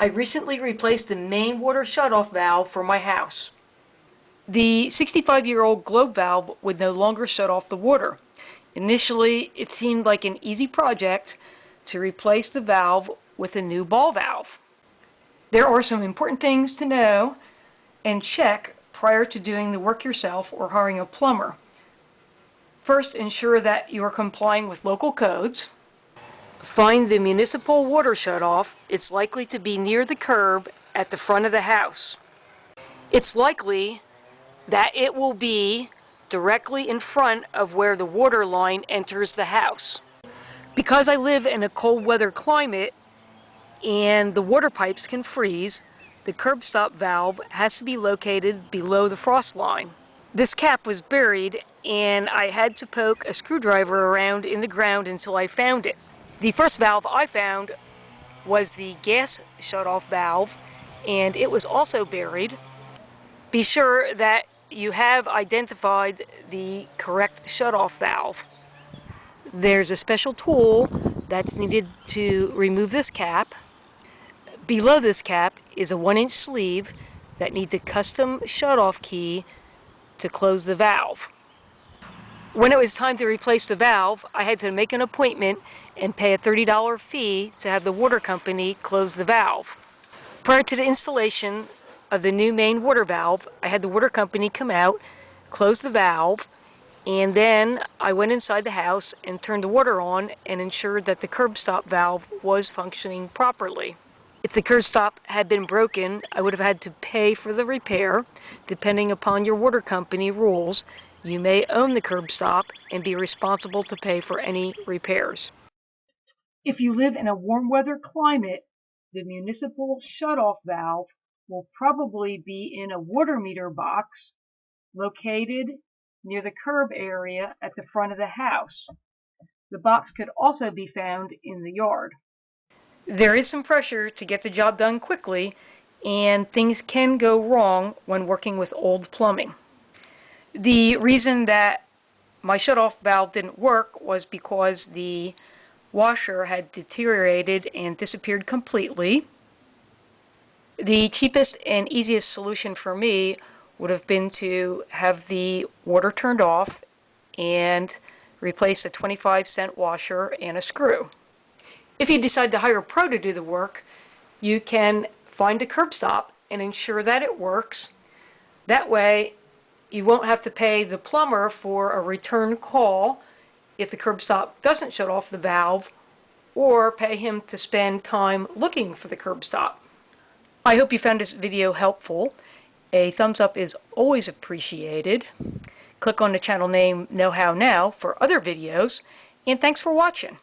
I recently replaced the main water shutoff valve for my house. The 65-year-old globe valve would no longer shut off the water. Initially, it seemed like an easy project to replace the valve with a new ball valve. There are some important things to know and check prior to doing the work yourself or hiring a plumber. First, ensure that you are complying with local codes. Find the municipal water shutoff. It's likely to be near the curb at the front of the house. It's likely that it will be directly in front of where the water line enters the house. Because I live in a cold weather climate and the water pipes can freeze, the curb stop valve has to be located below the frost line. This cap was buried and I had to poke a screwdriver around in the ground until I found it. The first valve I found was the gas shutoff valve, and it was also buried. Be sure that you have identified the correct shutoff valve. There's a special tool that's needed to remove this cap. Below this cap is a 1-inch sleeve that needs a custom shutoff key to close the valve. When it was time to replace the valve, I had to make an appointment and pay a $30 fee to have the water company close the valve. Prior to the installation of the new main water valve, I had the water company come out, close the valve, and then I went inside the house and turned the water on and ensured that the curb stop valve was functioning properly. If the curb stop had been broken, I would have had to pay for the repair. Depending upon your water company rules, you may own the curb stop and be responsible to pay for any repairs. If you live in a warm weather climate, the municipal shutoff valve will probably be in a water meter box located near the curb area at the front of the house. The box could also be found in the yard. There is some pressure to get the job done quickly, and things can go wrong when working with old plumbing. The reason that my shutoff valve didn't work was because the washer had deteriorated and disappeared completely. The cheapest and easiest solution for me would have been to have the water turned off and replace a 25-cent washer and a screw. If you decide to hire a pro to do the work, you can find a curb stop and ensure that it works. That way, you won't have to pay the plumber for a return call if the curb stop doesn't shut off the valve, or pay him to spend time looking for the curb stop. I hope you found this video helpful. A thumbs up is always appreciated. Click on the channel name Know How Now for other videos, and thanks for watching.